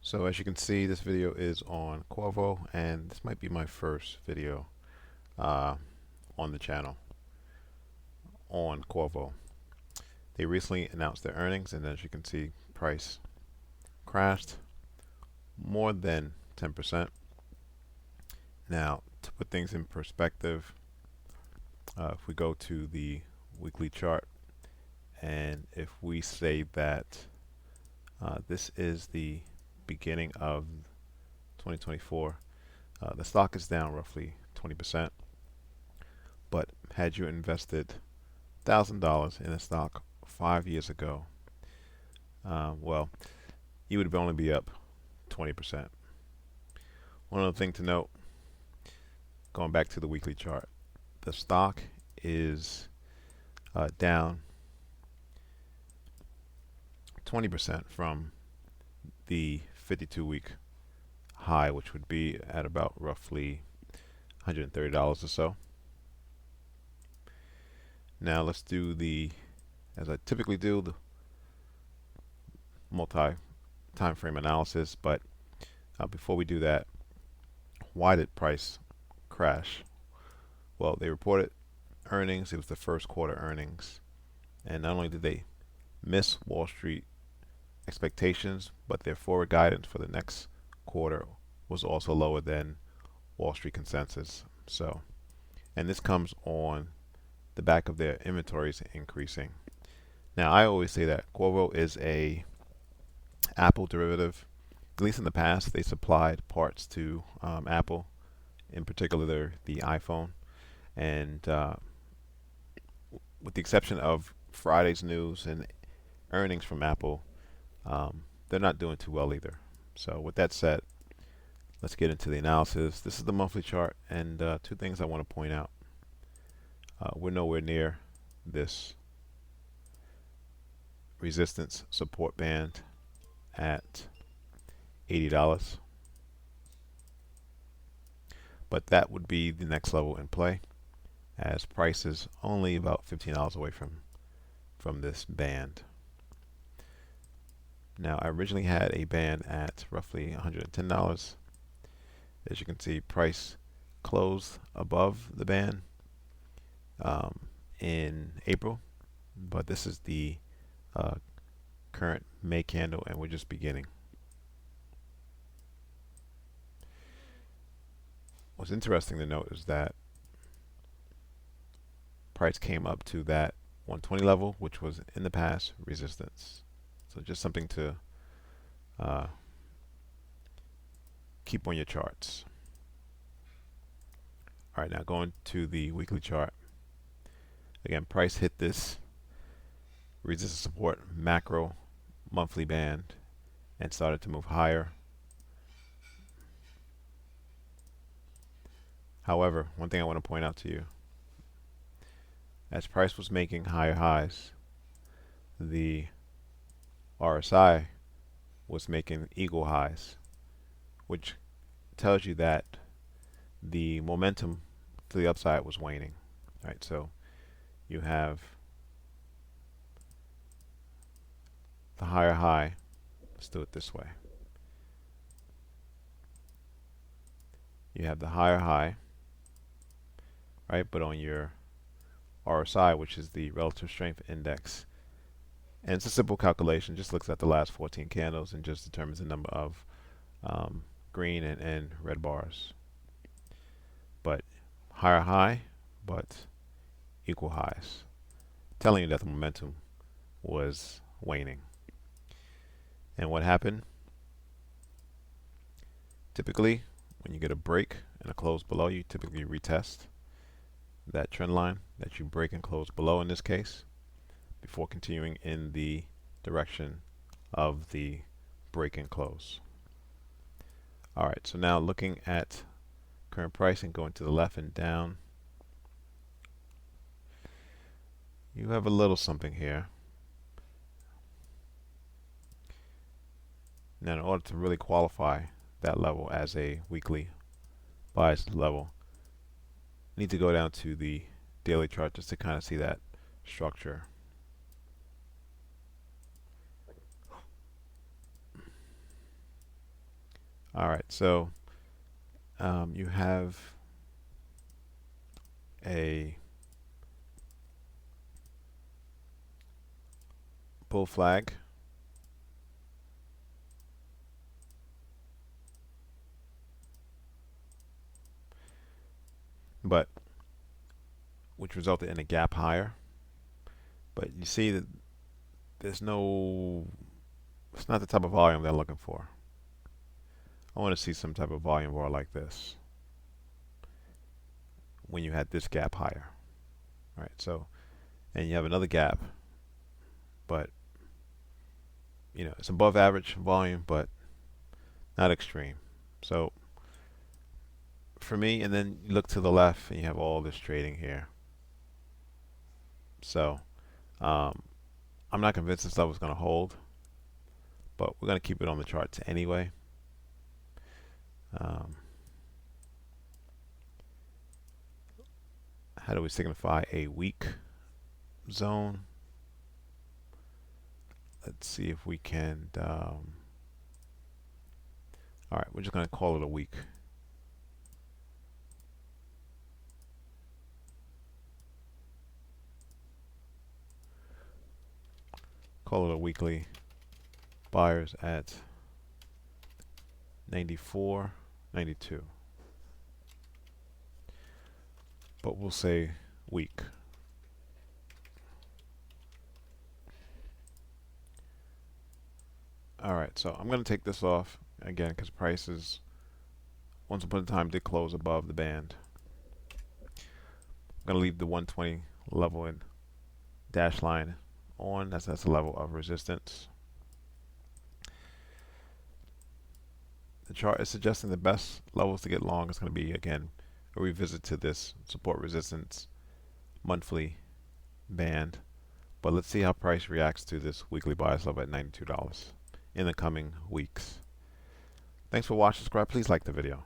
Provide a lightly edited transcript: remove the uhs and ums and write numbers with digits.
So as you can see, this video is on Qorvo, and this might be my first video uh, on the channel on Qorvo. They recently announced their earnings, and as you can see, price crashed more than 10%. Now, to put things in perspective, if we go to the weekly chart, and if we say that this is the beginning of 2024, the stock is down roughly 20%. But had you invested $1,000 in a stock 5 years ago, well, you would only be up 20%. One other thing to note, going back to the weekly chart, the stock is down 20% from the 52-week high, which would be at about roughly $130 or so. Now let's do the, as I typically do, the multi-time frame analysis. But before we do that, why did price crash? Well, they reported earnings. It was the first quarter earnings, and not only did they miss Wall Street expectations, but their forward guidance for the next quarter was also lower than Wall Street consensus. So, and this comes on the back of their inventories increasing. Now, I always say that Qorvo is a Apple derivative. At least in the past, they supplied parts to Apple, in particular the iPhone. And with the exception of Friday's news and earnings from Apple, they're not doing too well either. So with that said, let's get into the analysis. This is the monthly chart, and two things I want to point out. We're nowhere near this resistance support band at $80, but that would be the next level in play, as price is only about $15 away from this band. Now, I originally had a band at roughly $110. As you can see, price closed above the band in April, but this is the current May candle, and we're just beginning. What's interesting to note is that price came up to that 120 level, which was in the past resistance. So just something to keep on your charts. All right, now going to the weekly chart. Again, price hit this resistance support macro monthly band and started to move higher. However, one thing I want to point out to you, as price was making higher highs, the RSI was making equal highs, which tells you that the momentum to the upside was waning. All right, so you have the higher high. Let's do it this way. You have the higher high, right? But on your RSI, which is the relative strength index, and it's a simple calculation, just looks at the last 14 candles and just determines the number of green and red bars. But higher high, but equal highs, telling you that the momentum was waning. And what happened? Typically, when you get a break and a close below, you typically retest that trend line that you break and close below in this case, before continuing in the direction of the break and close. All right, so now looking at current pricing, going to the left and down, you have a little something here. Now, in order to really qualify that level as a weekly bias level, you need to go down to the daily chart just to kind of see that structure. All right, so you have a bull flag, but which resulted in a gap higher. But you see that there's no, it's not the type of volume they're looking for. I want to see some type of volume bar like this when you had this gap higher. All right, so, and you have another gap, but you know, it's above average volume, but not extreme. So for me, and then you look to the left and you have all this trading here. So I'm not convinced this level is going to hold, but we're going to keep it on the charts anyway. How do we signify a weak zone? Let's see if we can. All right, we're just going to call it a week. Call it a weekly. Buyers at 94, 92. But we'll say week. All right, so I'm going to take this off again because prices once upon a time did close above the band. I'm going to leave the 120 level and dash line on. That's a level of resistance. The chart is suggesting the best levels to get long is going to be, again, a revisit to this support resistance monthly band. But let's see how price reacts to this weekly bias level at $92 in the coming weeks. Thanks for watching. Subscribe. Please like the video.